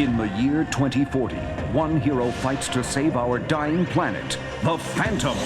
In the year 2040, one hero fights to save our dying planet, the Phantom.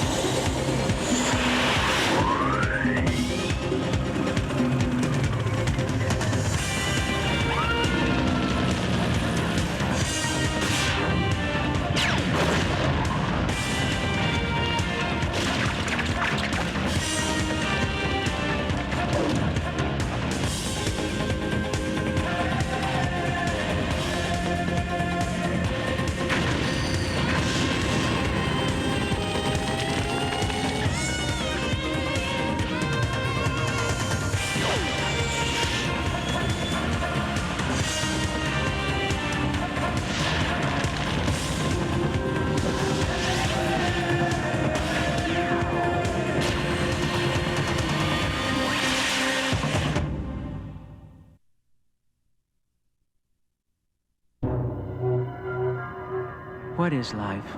What is life?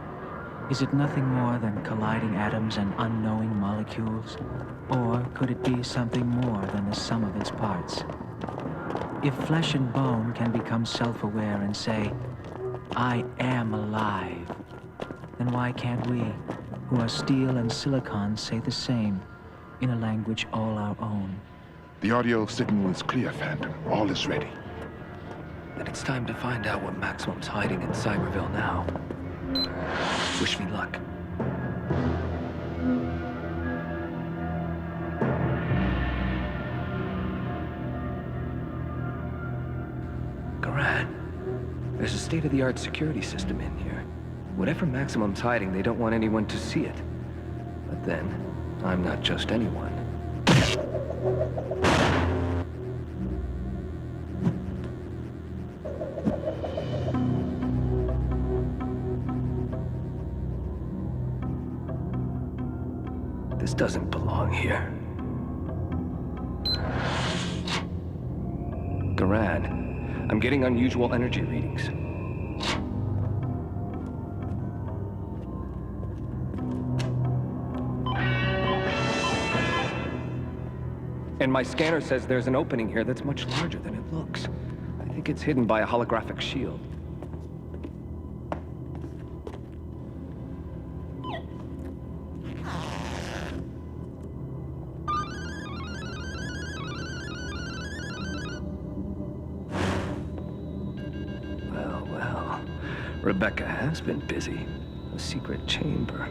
Is it nothing more than colliding atoms and unknowing molecules? Or could it be something more than the sum of its parts? If flesh and bone can become self-aware and say, I am alive, then why can't we, who are steel and silicon, say the same in a language all our own? The audio signal is clear, Phantom. All is ready. Then it's time to find out what Maximum's hiding in Cyberville now. Wish me luck. Garan, there's a state-of-the-art security system in here. Whatever Maximum's hiding, they don't want anyone to see it. But then, I'm not just anyone. This doesn't belong here. Garan, I'm getting unusual energy readings. And my scanner says there's an opening here that's much larger than it looks. I think it's hidden by a holographic shield. Rebecca has been busy. A secret chamber.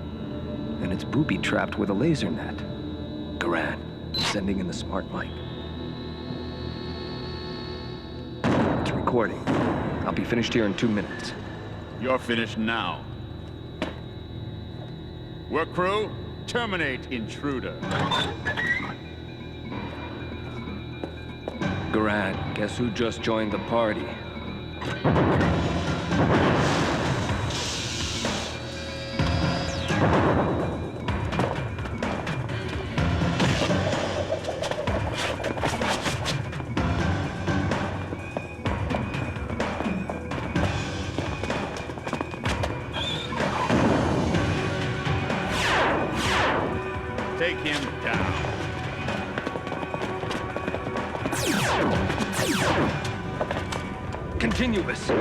And it's booby-trapped with a laser net. Garan, I'm sending in the smart mic. It's recording. I'll be finished here in 2 minutes. You're finished now. Work crew, terminate intruder. Garan, guess who just joined the party? Take him down. Continuous.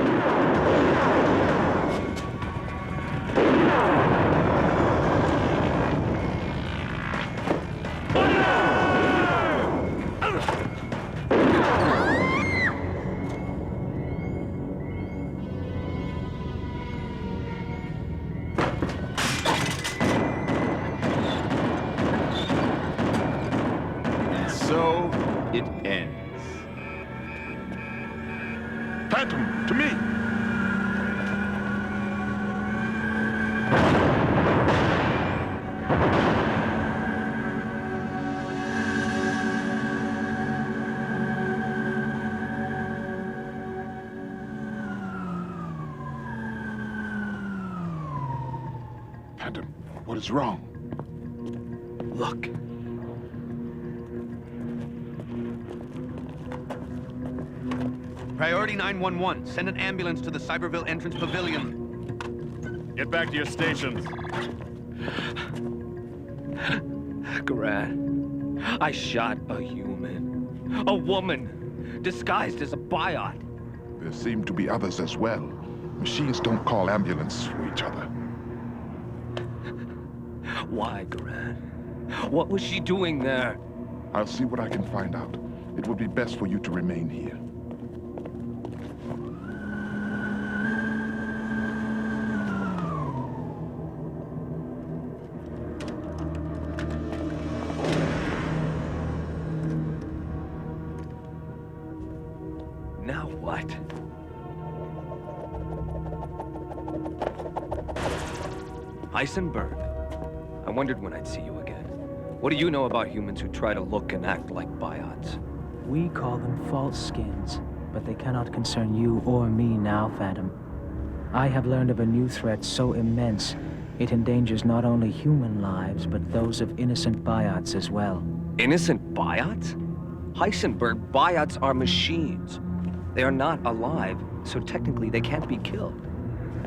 So it ends. Phantom, to me! Phantom, what is wrong? Look. Priority 911. Send an ambulance to the Cyberville entrance pavilion. Get back to your stations. Garan, I shot a human. A woman. Disguised as a biot. There seem to be others as well. Machines don't call ambulance for each other. Why, Garan? What was she doing there? I'll see what I can find out. It would be best for you to remain here. Now what? Heisenberg. I wondered when I'd see you again. What do you know about humans who try to look and act like biots? We call them false skins, but they cannot concern you or me now, Phantom. I have learned of a new threat so immense, it endangers not only human lives, but those of innocent biots as well. Innocent biots? Heisenberg, biots are machines. They are not alive, so technically they can't be killed.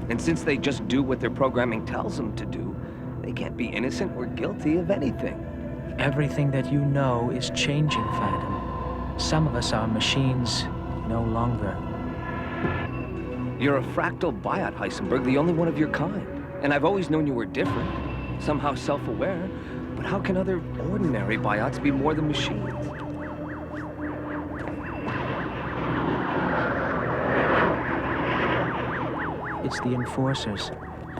And since they just do what their programming tells them to do, they can't be innocent or guilty of anything. Everything that you know is changing, Phantom. Some of us are machines no longer. You're a fractal biot, Heisenberg, the only one of your kind. And I've always known you were different, somehow self-aware. But how can other ordinary biots be more than machines? It's the Enforcers.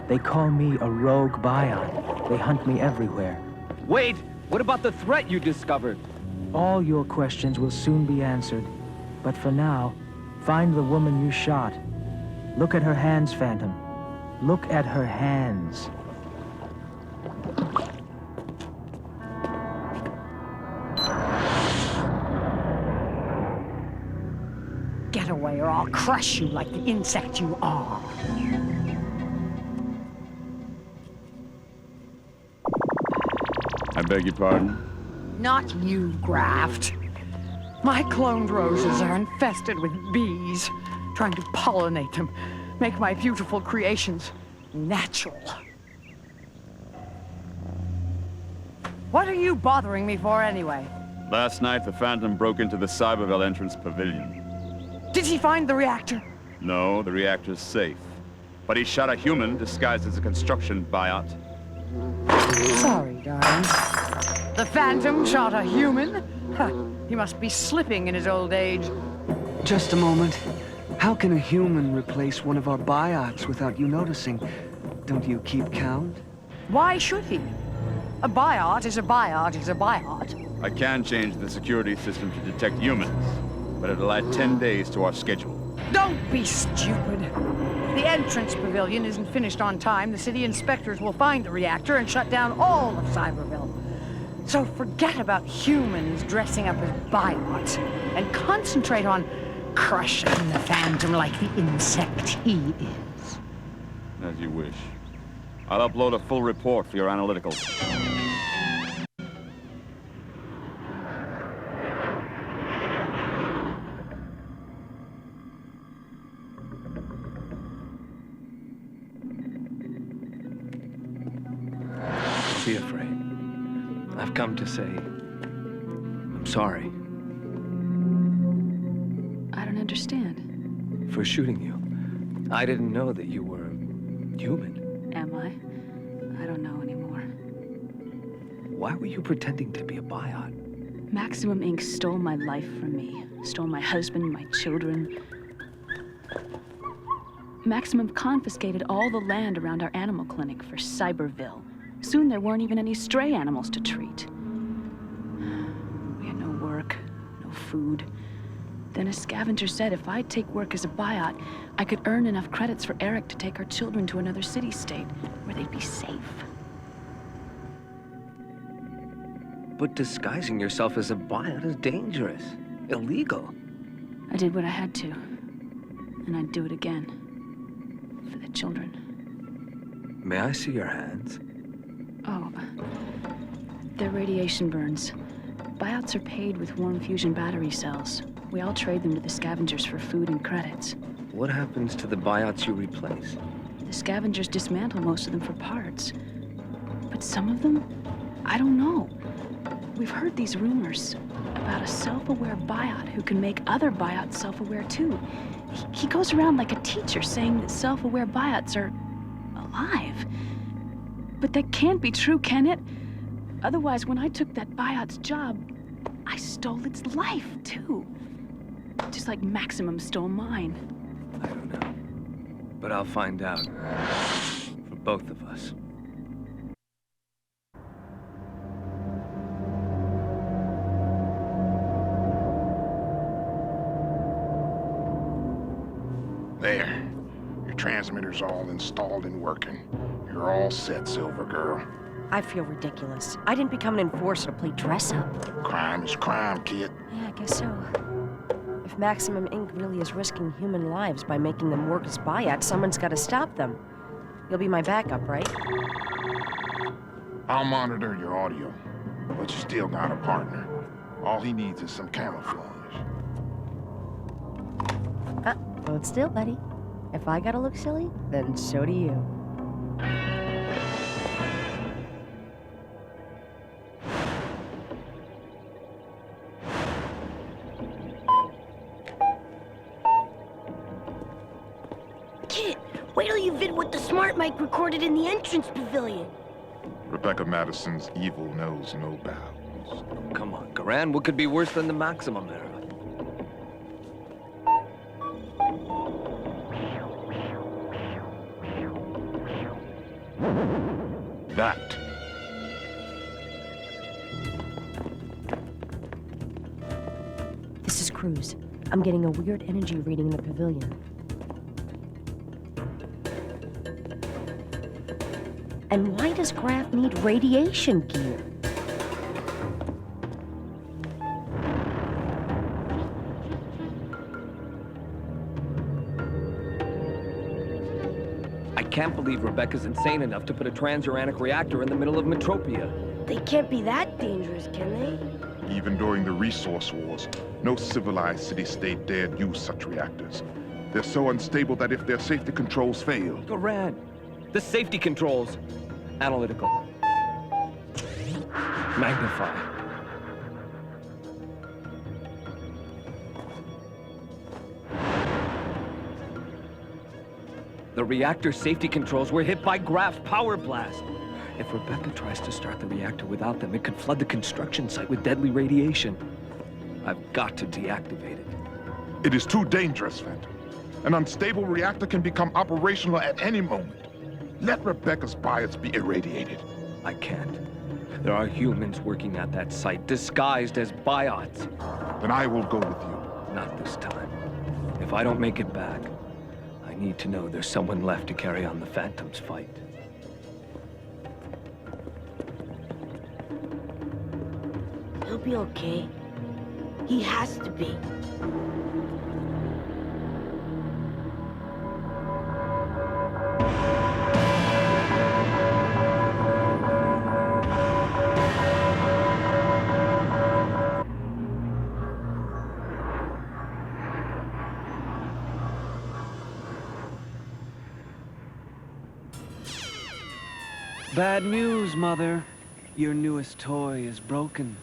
They call me a rogue biot. They hunt me everywhere. Wait! What about the threat you discovered? All your questions will soon be answered. But for now, find the woman you shot. Look at her hands, Phantom. Look at her hands. Get away or I'll crush you like the insect you are. I beg your pardon? Not you, Graft. My cloned roses are infested with bees, trying to pollinate them, make my beautiful creations natural. What are you bothering me for anyway? Last night, the Phantom broke into the Cyberville entrance pavilion. Did he find the reactor? No, the reactor's safe. But he shot a human disguised as a construction biot. Sorry, darling. The Phantom shot a human? Huh, he must be slipping in his old age. Just a moment. How can a human replace one of our biots without you noticing? Don't you keep count? Why should he? A biot is a biot is a biot. I can change the security system to detect humans, but it'll add 10 days to our schedule. Don't be stupid. If the entrance pavilion isn't finished on time, the city inspectors will find the reactor and shut down all of Cyberville. So forget about humans dressing up as biots and concentrate on crushing the Phantom like the insect he is. As you wish. I'll upload a full report for your analyticals. Be afraid. I've come to say, I'm sorry I don't understand. for shooting you. I didn't know that you were human. Am I? I don't know anymore. Why were you pretending to be a biot? Maximum Inc. stole my life from me. Stole my husband, my children. Maximum confiscated all the land around our animal clinic for Cyberville. Soon there weren't even any stray animals to treat. We had no work, no food. Then a scavenger said if I'd take work as a biot, I could earn enough credits for Eric to take our children to another city-state where they'd be safe. But disguising yourself as a biot is dangerous, illegal. I did what I had to, and I'd do it again. For the children. May I see your hands? Oh, they're radiation burns. Buyouts are paid with warm fusion battery cells. We all trade them to the scavengers for food and credits. What happens to the biots you replace? The scavengers dismantle most of them for parts. But some of them, I don't know. We've heard these rumors about a self-aware biot who can make other biots self-aware too. He goes around like a teacher saying that self-aware biots are alive. But that can't be true, can it? Otherwise, when I took that biot's job, I stole its life too. Just like Maximum stole mine. I don't know. But I'll find out. For both of us. There. Your transmitter's all installed and working. You're all set, Silver Girl. I feel ridiculous. I didn't become an enforcer to play dress-up. Crime is crime, kid. Yeah, I guess so. If Maximum Inc. really is risking human lives by making them work as biots, someone's got to stop them. You'll be my backup, right? I'll monitor your audio, but you still got a partner. All he needs is some camouflage. Hold still, buddy. If I gotta look silly, then so do you. Kid, wait till you vid what the smart mic recorded in the entrance pavilion. Rebecca Madison's evil knows no bounds. Come on, Garan, what could be worse than the Maximum era? That. This is Cruz. I'm getting a weird energy reading in the pavilion. And why does Graf need radiation gear? I can't believe Rebecca's insane enough to put a transuranic reactor in the middle of Metropia. They can't be that dangerous, can they? Even during the resource wars, no civilized city-state dared use such reactors. They're so unstable that if their safety controls fail... Garan, the safety controls. Analytical. Magnify. The reactor safety controls were hit by Graf's power blast. If Rebecca tries to start the reactor without them, it could flood the construction site with deadly radiation. I've got to deactivate it. It is too dangerous, Phantom. An unstable reactor can become operational at any moment. Let Rebecca's biots be irradiated. I can't. There are humans working at that site, disguised as biots. Then I will go with you. Not this time. If I don't make it back, I need to know there's someone left to carry on the Phantom's fight. He'll be okay. He has to be. Bad news, Mother. Your newest toy is broken.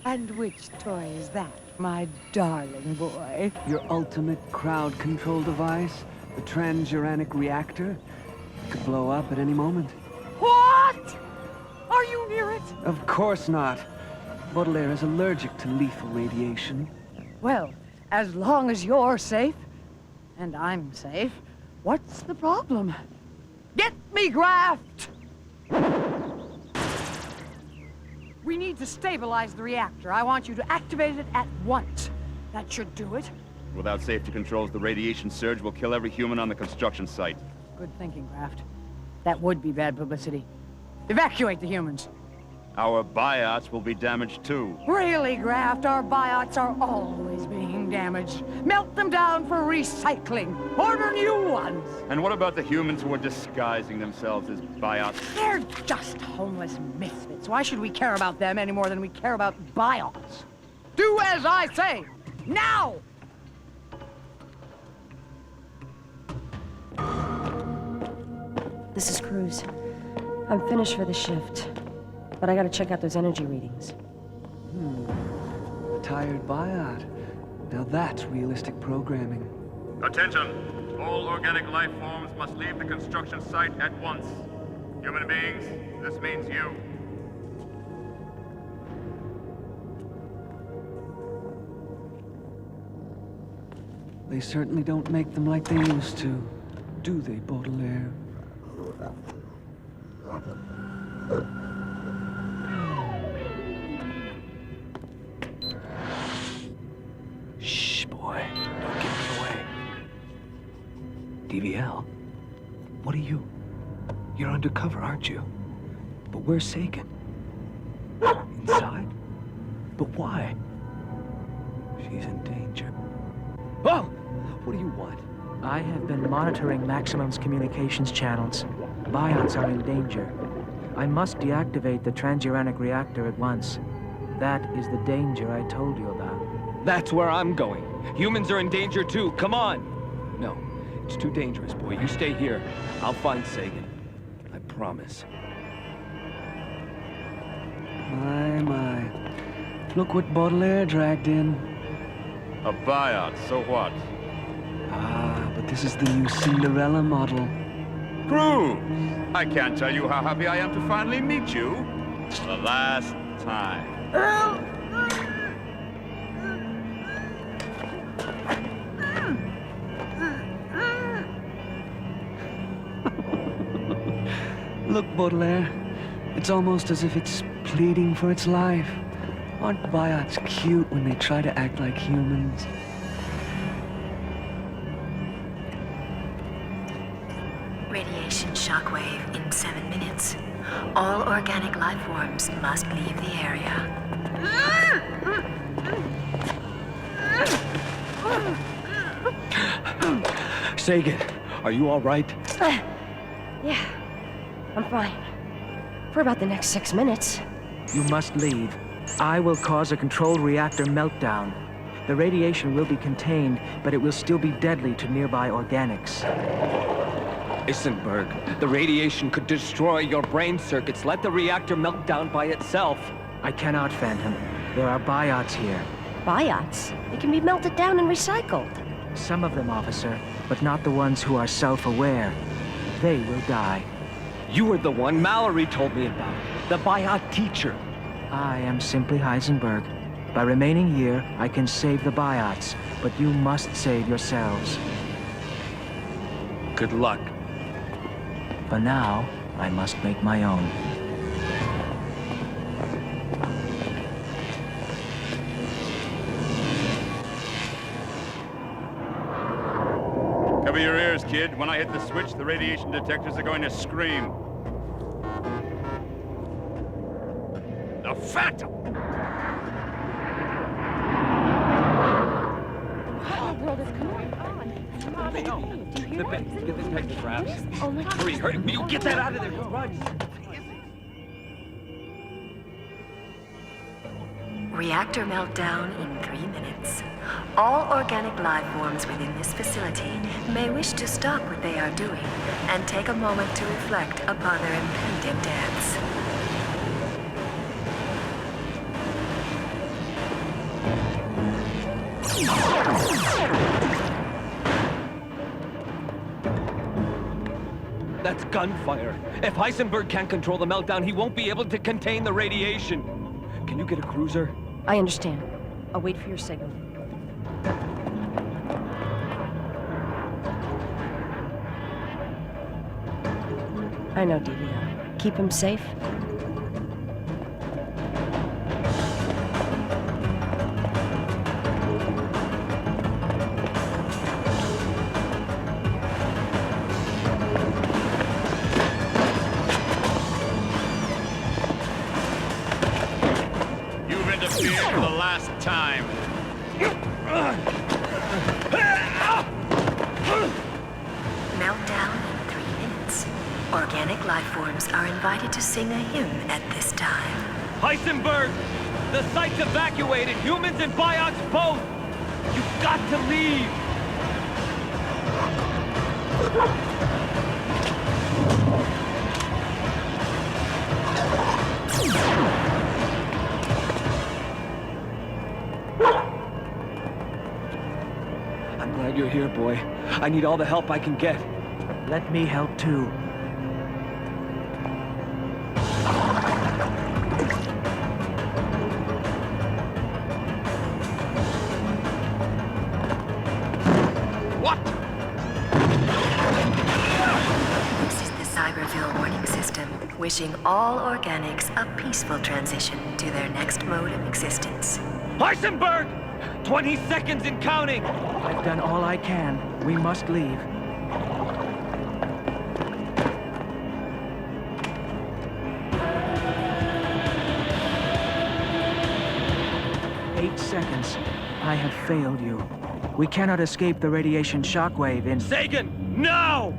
And which toy is that, my darling boy? Your ultimate crowd control device, the transuranic reactor, it could blow up at any moment. What? Are you near it? Of course not. Baudelaire is allergic to lethal radiation. Well, as long as you're safe, and I'm safe, what's the problem? Get me graft! We need to stabilize the reactor. I want you to activate it at once. That should do it. Without safety controls, the radiation surge will kill every human on the construction site. Good thinking, Graft. That would be bad publicity. Evacuate the humans. Our biots will be damaged too. Really, Graft, our biots are always being damaged. Melt them down for recycling. Order new ones. And what about the humans who are disguising themselves as biots? They're just homeless misfits. Why should we care about them any more than we care about biots? Do as I say! Now! This is Cruz. I'm finished for the shift. But I gotta check out those energy readings. retired Biot. Now that's realistic programming. Attention! All organic life forms must leave the construction site at once. Human beings, this means you. They certainly don't make them like they used to, do they, Baudelaire? Shh, boy. Don't give me away. DVL? What are you? You're undercover, aren't you? But where's Sagan? Inside? But why? She's in danger. Oh! What do you want? I have been monitoring Maximum's communications channels. Biots are in danger. I must deactivate the transuranic reactor at once. That is the danger I told you about. That's where I'm going. Humans are in danger too. Come on! No, it's too dangerous, boy. You stay here. I'll find Sagan. I promise. My. Look what Baudelaire dragged in. A buyout, so what? Ah, but this is the new Cinderella model. Prove! I can't tell you how happy I am to finally meet you. For the last time. Look, Baudelaire. It's almost as if it's pleading for its life. Aren't biots cute when they try to act like humans? Radiation shockwave in 7 minutes. All organic life forms must leave the area. Sagan, are you all right? Yeah, I'm fine. For about the next 6 minutes. You must leave. I will cause a controlled reactor meltdown. The radiation will be contained, but it will still be deadly to nearby organics. Heisenberg, the radiation could destroy your brain circuits. Let the reactor melt down by itself. I cannot, Phantom. There are biots here. Biots? They can be melted down and recycled. Some of them, officer, but not the ones who are self-aware. They will die. You were the one Mallory told me about. The biot teacher. I am simply Heisenberg. By remaining here, I can save the biots, but you must save yourselves. Good luck. For now, I must make my own. Cover your ears, kid. When I hit the switch, the radiation detectors are going to scream. The Phantom! What in the world is going on? The get the detective wraps. Oh my God. Hurry, hurry. You get that out of there. Run. Reactor meltdown in 3 minutes. All organic life forms within this facility may wish to stop what they are doing and take a moment to reflect upon their impending deaths. That's gunfire. If Heisenberg can't control the meltdown, he won't be able to contain the radiation. Can you get a cruiser? I understand. I'll wait for your signal. I know, DVL. Keep him safe. For the last time. Meltdown in 3 minutes. Organic life forms are invited to sing a hymn at this time. Heisenberg! The site's evacuated. Humans and biots both. You've got to leave. I'm glad you're here, boy. I need all the help I can get. Let me help too. This is the Cyberville warning system, wishing all organics a peaceful transition to their next mode of existence. Heisenberg! 20 seconds and counting! I've done all I can. We must leave. Seconds. I have failed you. We cannot escape the radiation shockwave in... Sagan, no!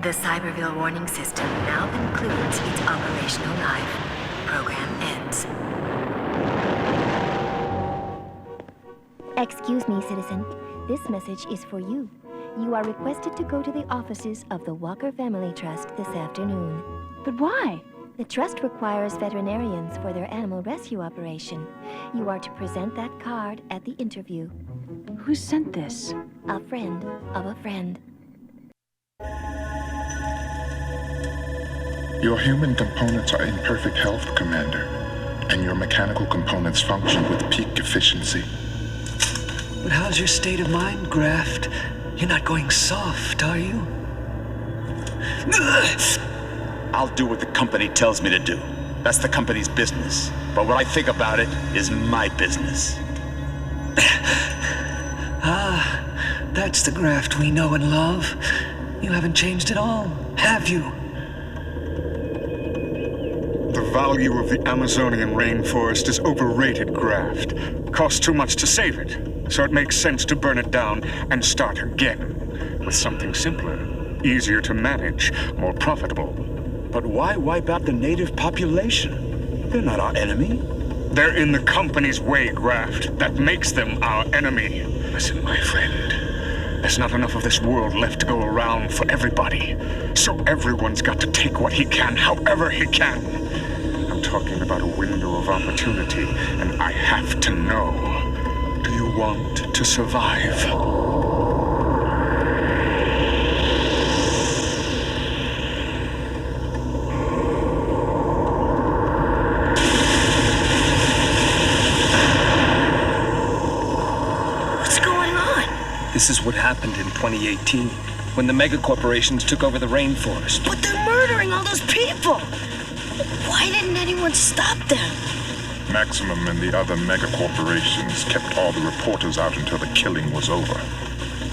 The Cyberville warning system now concludes its operational life. Program ends. Excuse me, citizen. This message is for you. You are requested to go to the offices of the Walker Family Trust this afternoon. But why? The trust requires veterinarians for their animal rescue operation. You are to present that card at the interview. Who sent this? A friend of a friend. Your human components are in perfect health, Commander, and your mechanical components function with peak efficiency. But how's your state of mind, Graft? You're not going soft, are you? I'll do what the company tells me to do. That's the company's business. But what I think about it is my business. That's the Graft we know and love. You haven't changed at all, have you? The value of the Amazonian rainforest is overrated, Graft. Costs too much to save it, so it makes sense to burn it down and start again. With something simpler, easier to manage, more profitable. But why wipe out the native population? They're not our enemy. They're in the company's way, Graft. That makes them our enemy. Listen, my friend. There's not enough of this world left to go around for everybody. So everyone's got to take what he can, however he can. I'm talking about a window of opportunity, and I have to know. Do you want to survive? This is what happened in 2018, when the megacorporations took over the rainforest. But they're murdering all those people! Why didn't anyone stop them? Maximum and the other megacorporations kept all the reporters out until the killing was over.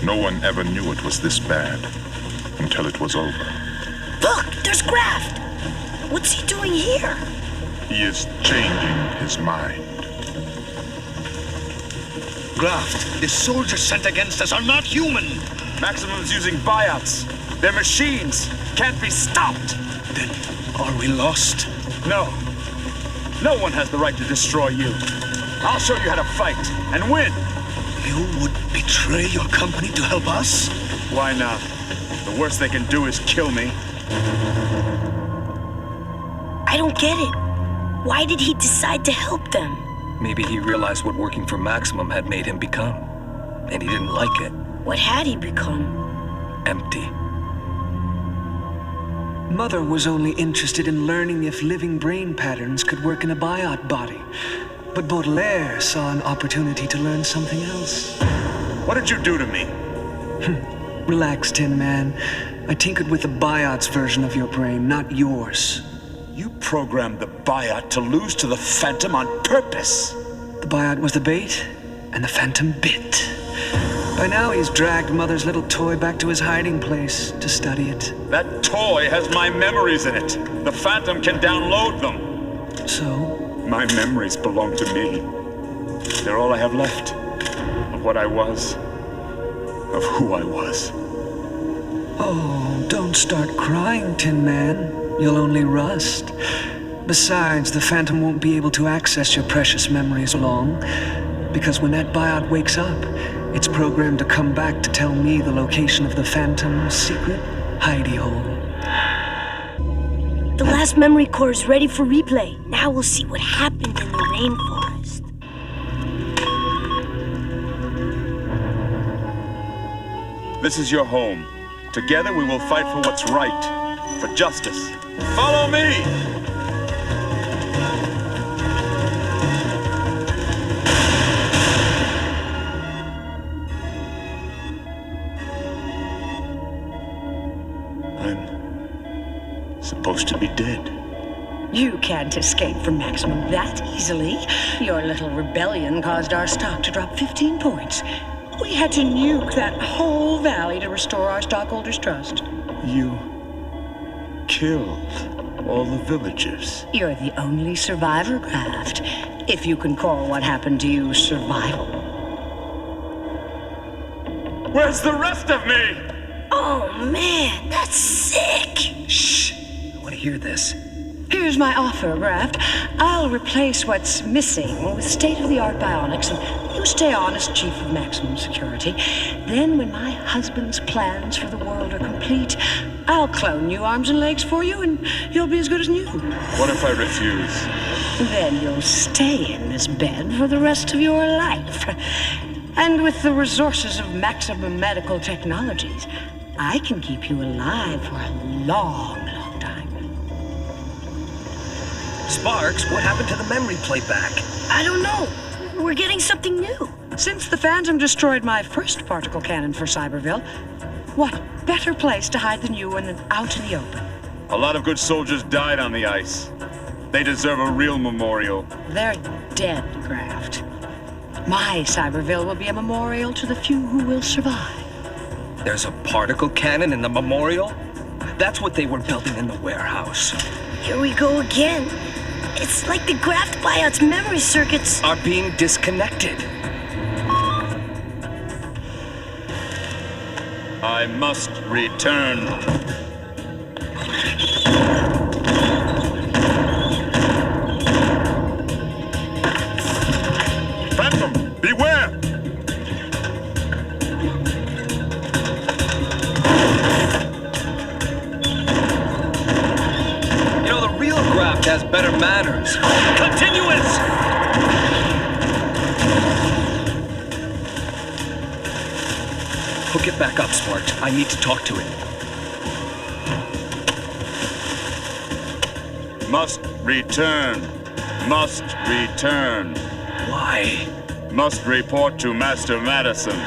No one ever knew it was this bad until it was over. Look, there's Graft! What's he doing here? He is changing his mind. Graft, the soldiers sent against us are not human. Maximum's using biots. They're machines. Can't be stopped. Then are we lost? No. No one has the right to destroy you. I'll show you how to fight and win. You would betray your company to help us? Why not? The worst they can do is kill me. I don't get it. Why did he decide to help them? Maybe he realized what working for Maximum had made him become, and he didn't like it. What had he become? Empty. Mother was only interested in learning if living brain patterns could work in a biot body. But Baudelaire saw an opportunity to learn something else. What did you do to me? Relax, Tin Man. I tinkered with the biot's version of your brain, not yours. You programmed the biot to lose to the Phantom on purpose. The biot was the bait, and the Phantom bit. By now he's dragged Mother's little toy back to his hiding place to study it. That toy has my memories in it. The Phantom can download them. So? My memories belong to me. They're all I have left. Of what I was. Of who I was. Oh, don't start crying, Tin Man. You'll only rust. Besides, the Phantom won't be able to access your precious memories long, because when that biot wakes up, it's programmed to come back to tell me the location of the Phantom's secret hidey hole. The last memory core is ready for replay. Now we'll see what happened in the rainforest. This is your home. Together we will fight for what's right, for justice. Follow me! I'm supposed to be dead. You can't escape from Maximum that easily. Your little rebellion caused our stock to drop 15 points. We had to nuke that whole valley to restore our stockholders' trust. You killed all the villagers. You're the only survivor, Graft. If you can call what happened to you survival. Where's the rest of me? Oh, man, that's sick. Shh. I want to hear this. Here's my offer, Graft. I'll replace what's missing with state-of-the-art bionics, and you stay on as Chief of Maximum Security. Then, when my husband's plans for the world are complete, I'll clone new arms and legs for you, and you'll be as good as new. What if I refuse? Then you'll stay in this bed for the rest of your life. And with the resources of Maximum Medical Technologies, I can keep you alive for a long time. Sparks, what happened to the memory playback? I don't know. We're getting something new. Since the Phantom destroyed my first particle cannon for Cyberville, what better place to hide than you and out in the open? A lot of good soldiers died on the ice. They deserve a real memorial. They're dead, Graft. My Cyberville will be a memorial to the few who will survive. There's a particle cannon in the memorial? That's what they were building in the warehouse. Here we go again. It's like the Graft buyouts memory circuits are being disconnected. I must return. Phantom, beware! You know, the real Graft has better manners. Continuous! Hook it back up, Sparks. I need to talk to it. Must return. Must return. Why? Must report to Master Madison.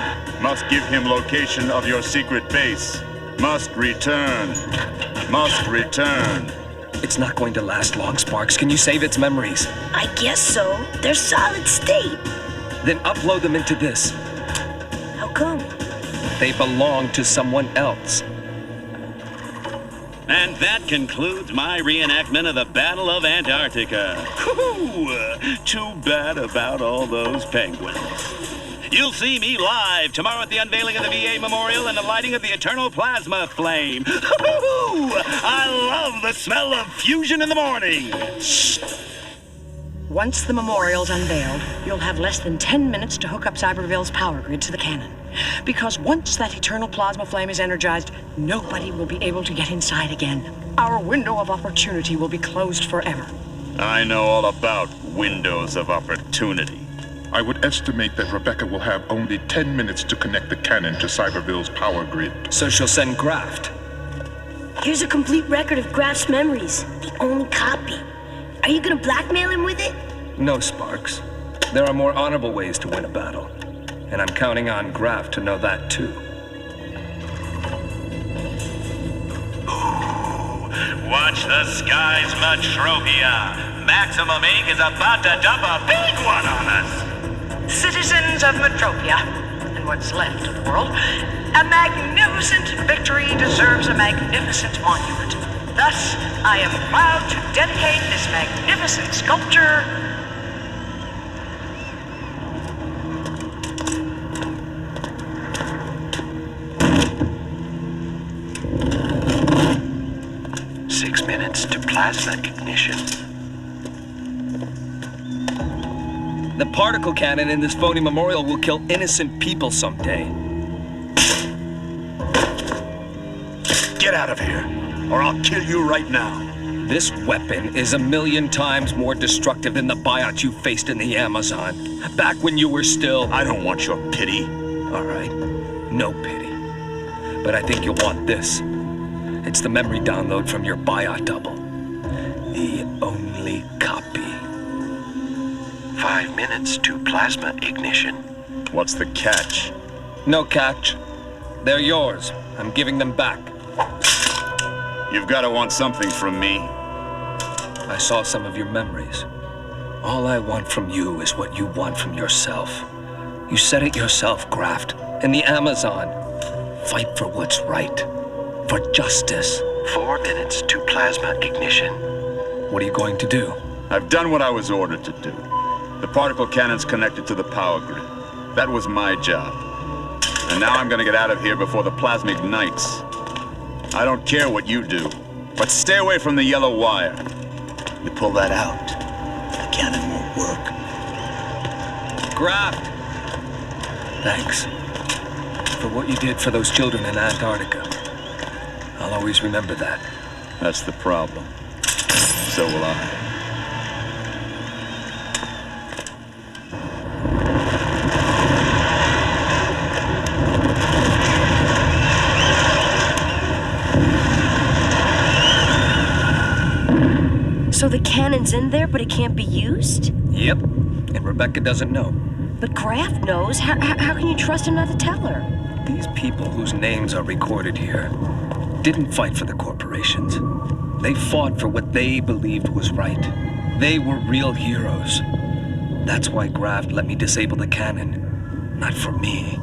Must give him location of your secret base. Must return. Must return. It's not going to last long, Sparks. Can you save its memories? I guess so. They're solid state. Then upload them into this. How come? They belong to someone else. And that concludes my reenactment of the Battle of Antarctica. Too bad about all those penguins. You'll see me live tomorrow at the unveiling of the VA Memorial and the lighting of the Eternal Plasma Flame. I love the smell of fusion in the morning. Shh. Once the memorial's unveiled, you'll have less than 10 minutes to hook up Cyberville's power grid to the cannon. Because once that Eternal Plasma Flame is energized, nobody will be able to get inside again. Our window of opportunity will be closed forever. I know all about windows of opportunity. I would estimate that Rebecca will have only 10 minutes to connect the cannon to Cyberville's power grid. So she'll send Graft. Here's a complete record of Graft's memories. The only copy. Are you gonna blackmail him with it? No, Sparks. There are more honorable ways to win a battle. And I'm counting on Graft to know that too. Ooh, watch the skies, Metropia. Maximum Inc. is about to dump a big one on us. Citizens of Metropia, and what's left of the world, a magnificent victory deserves a magnificent monument. Thus, I am proud to dedicate this magnificent sculpture to plasma ignition. The particle cannon in this phony memorial will kill innocent people someday. Get out of here, or I'll kill you right now. This weapon is 1,000,000 times more destructive than the biots you faced in the Amazon. Back when you were still... I don't want your pity. All right, no pity. But I think you'll want this. It's the memory download from your biot double. The only copy. 5 minutes to plasma ignition. What's the catch? No catch. They're yours. I'm giving them back. You've got to want something from me. I saw some of your memories. All I want from you is what you want from yourself. You said it yourself, Graft. In the Amazon. Fight for what's right. For justice. 4 minutes to plasma ignition. What are you going to do? I've done what I was ordered to do. The particle cannon's connected to the power grid. That was my job. And now I'm gonna get out of here before the plasma ignites. I don't care what you do, but stay away from the yellow wire. You pull that out, the cannon won't work. Graft! Thanks. For what you did for those children in Antarctica. I'll always remember that. That's the problem. So will I. So the cannon's in there, but it can't be used? Yep, and Rebecca doesn't know. But Graff knows. How can you trust him not to tell her? These people whose names are recorded here didn't fight for the corporations. They fought for what they believed was right. They were real heroes. That's why Graft let me disable the cannon. Not for me,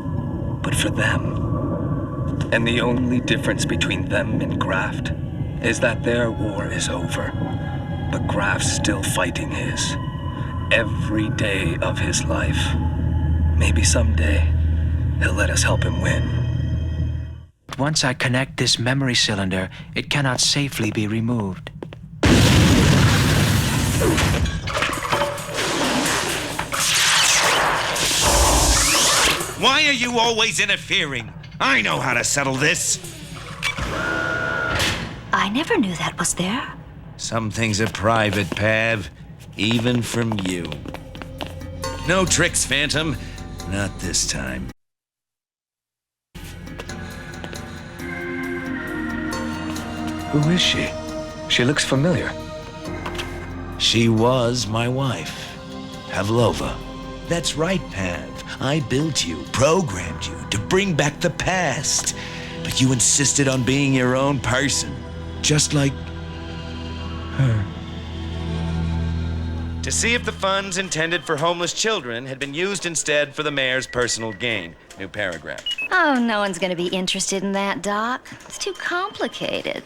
but for them. And the only difference between them and Graft is that their war is over. But Graft's still fighting his. Every day of his life. Maybe someday, he'll let us help him win. Once I connect this memory cylinder, it cannot safely be removed. Why are you always interfering? I know how to settle this. I never knew that was there. Some things are private, Pav. Even from you. No tricks, Phantom. Not this time. Who is she? She looks familiar. She was my wife, Pavlova. That's right, Pav. I built you, programmed you to bring back the past. But you insisted on being your own person. Just like her. To see if the funds intended for homeless children had been used instead for the mayor's personal gain. New paragraph. Oh, no one's gonna be interested in that, Doc. It's too complicated.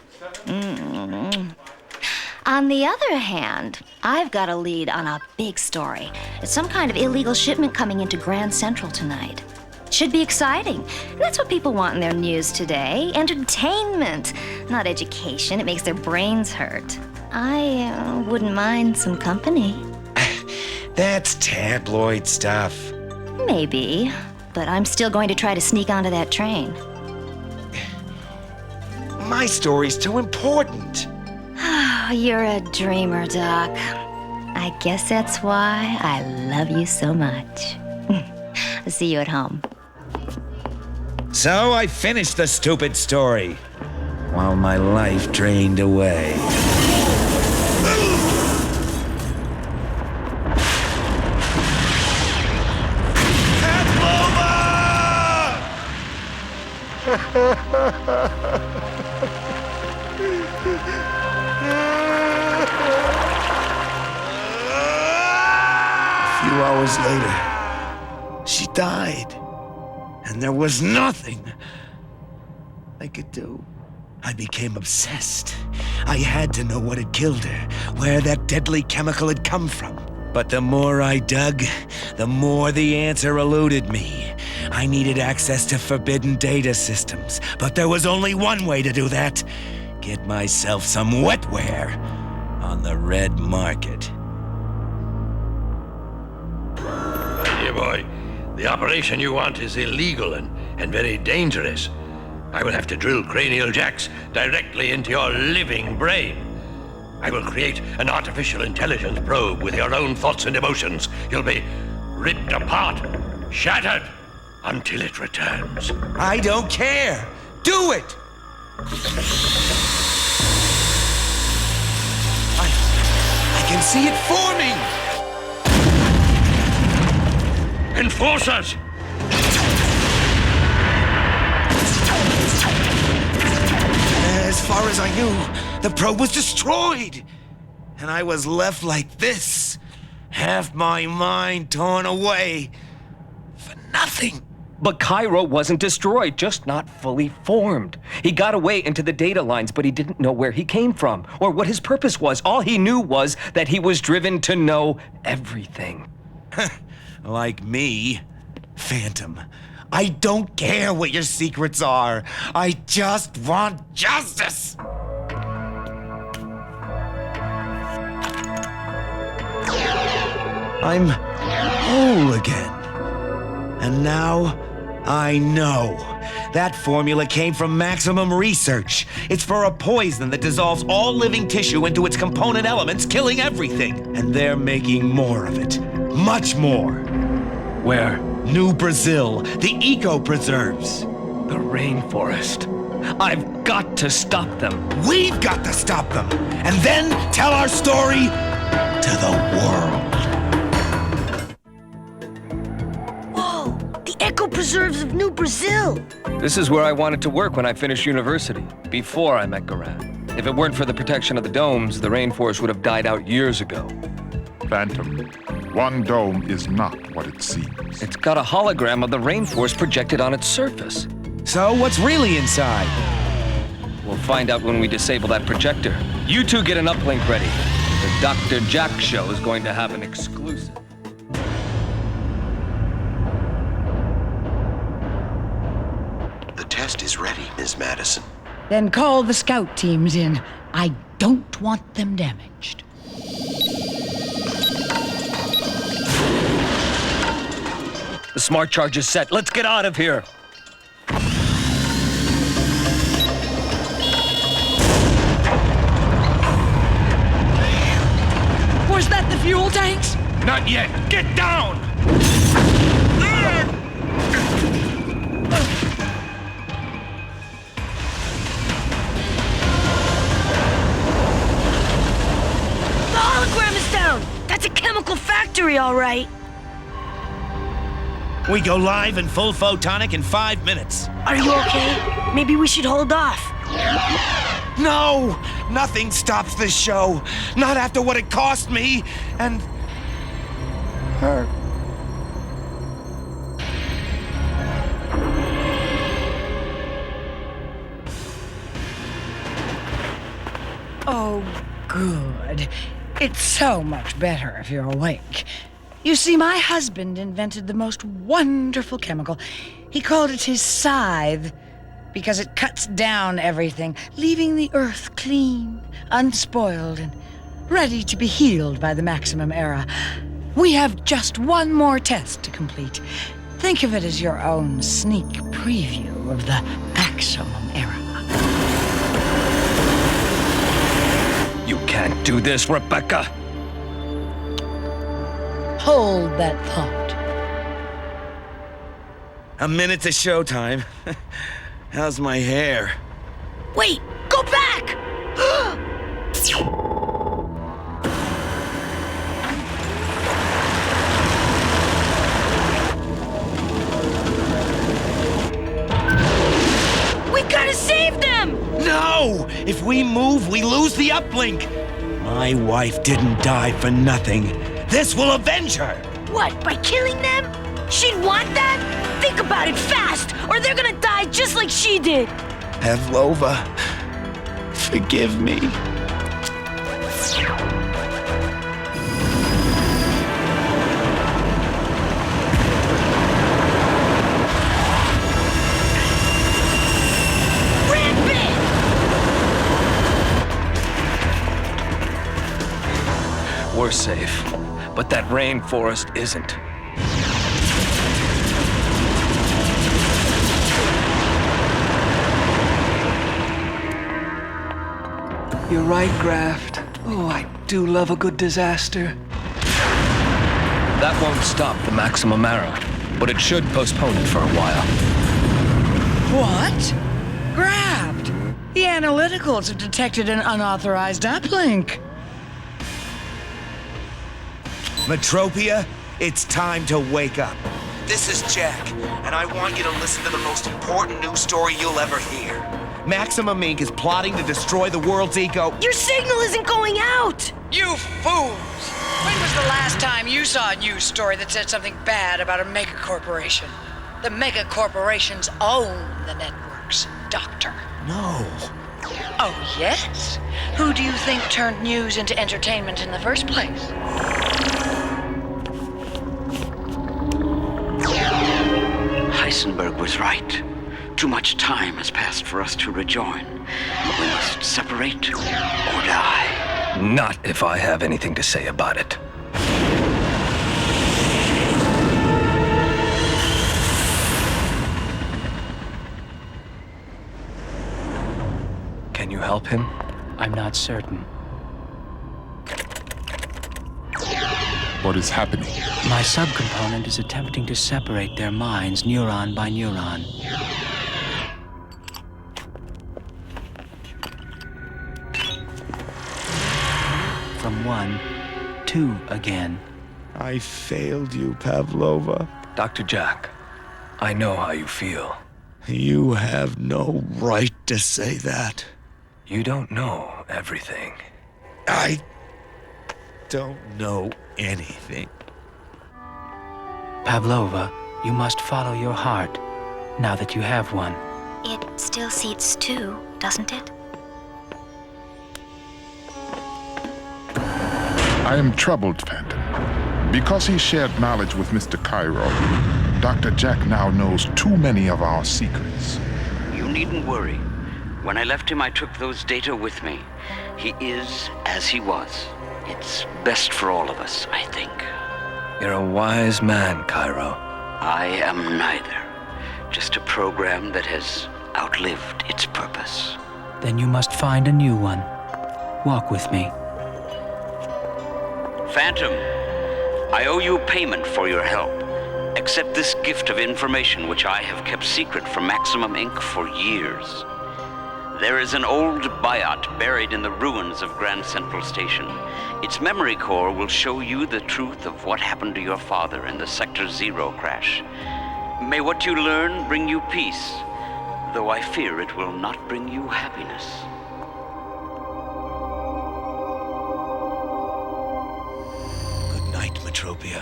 On the other hand, I've got a lead on a big story. It's some kind of illegal shipment coming into Grand Central tonight. Should be exciting. And that's what people want in their news today. Entertainment, not education. It makes their brains hurt. I wouldn't mind some company. That's tabloid stuff. Maybe, but I'm still going to try to sneak onto that train. My story's too important. You're a dreamer, Doc. I guess that's why I love you so much. I'll see you at home. So I finished the stupid story, while my life drained away. A few hours later, she died. And there was nothing I could do. I became obsessed. I had to know what had killed her, where that deadly chemical had come from. But the more I dug, the more the answer eluded me. I needed access to forbidden data systems, but there was only one way to do that. Get myself some wetware on the red market. My dear boy, the operation you want is illegal and very dangerous. I will have to drill cranial jacks directly into your living brain. I will create an artificial intelligence probe with your own thoughts and emotions. You'll be ripped apart, shattered, until it returns. I don't care. Do it! I can see it forming! Enforcers! As far as I knew, the probe was destroyed. And I was left like this. Half my mind torn away. For nothing. But Cairo wasn't destroyed, just not fully formed. He got away into the data lines, but he didn't know where he came from or what his purpose was. All he knew was that he was driven to know everything. Like me, Phantom. I don't care what your secrets are. I just want justice. I'm whole again. And now I know. That formula came from Maximum Research. It's for a poison that dissolves all living tissue into its component elements, killing everything. And they're making more of it. Much more. Where? New Brazil, the eco-preserves. The rainforest. I've got to stop them. We've got to stop them. And then tell our story to the world. Eco-preserves of New Brazil. This is where I wanted to work when I finished university, before I met Garan. If it weren't for the protection of the domes, the rainforest would have died out years ago. Phantom, one dome is not what it seems. It's got a hologram of the rainforest projected on its surface. So what's really inside? We'll find out when we disable that projector. You two get an uplink ready. The Dr. Jack show is going to have an exclusive. The test is ready, Ms. Madison. Then call the scout teams in. I don't want them damaged. The smart charge is set. Let's get out of here. Was that the fuel tanks? Not yet. Get down! The hologram is down! That's a chemical factory, all right. We go live in full photonic in 5 minutes. Are you okay? Maybe we should hold off. No! Nothing stops this show. Not after what it cost me and her. Oh, good. It's so much better if you're awake. You see, my husband invented the most wonderful chemical. He called it his scythe because it cuts down everything, leaving the earth clean, unspoiled, and ready to be healed by the Maximum Era. We have just one more test to complete. Think of it as your own sneak preview of the Maximum Era. You can't do this, Rebecca. Hold that thought. A minute to showtime. How's my hair? Wait, go back! We gotta save them! No! If we move, we lose the uplink. My wife didn't die for nothing. This will avenge her! What, by killing them? She'd want that? Think about it fast, or they're gonna die just like she did! Pavlova, forgive me. We're safe, but that rainforest isn't. You're right, Graft. Oh, I do love a good disaster. That won't stop the Maximum Era, but it should postpone it for a while. What? grabbed. The analyticals have detected an unauthorized uplink. Metropia, it's time to wake up. This is Jack, and I want you to listen to the most important news story you'll ever hear. Maximum Inc. is plotting to destroy the world's eco... Your signal isn't going out! You fools! When was the last time you saw a news story that said something bad about a mega corporation? The mega corporations own the networks, Doctor. No. Oh, yes? Who do you think turned news into entertainment in the first place? Heisenberg was right. Too much time has passed for us to rejoin. We must separate or die. Not if I have anything to say about it. Can you help him? I'm not certain. What is happening? My subcomponent is attempting to separate their minds neuron by neuron. From one, two again. I failed you, Pavlova. Dr. Jack, I know how you feel. You have no right to say that. You don't know everything. I don't know anything. Pavlova, you must follow your heart, now that you have one. It still seats two, doesn't it? I am troubled, Phantom. Because he shared knowledge with Mr. Cairo, Dr. Jack now knows too many of our secrets. You needn't worry. When I left him, I took those data with me. He is as he was. It's best for all of us, I think. You're a wise man, Cairo. I am neither. Just a program that has outlived its purpose. Then you must find a new one. Walk with me. Phantom, I owe you payment for your help. Accept this gift of information which I have kept secret from Maximum Inc. for years. There is an old biot buried in the ruins of Grand Central Station. Its memory core will show you the truth of what happened to your father in the Sector Zero crash. May what you learn bring you peace, though I fear it will not bring you happiness. Good night, Metropia.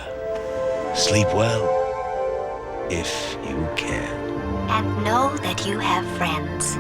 Sleep well, if you can. And know that you have friends.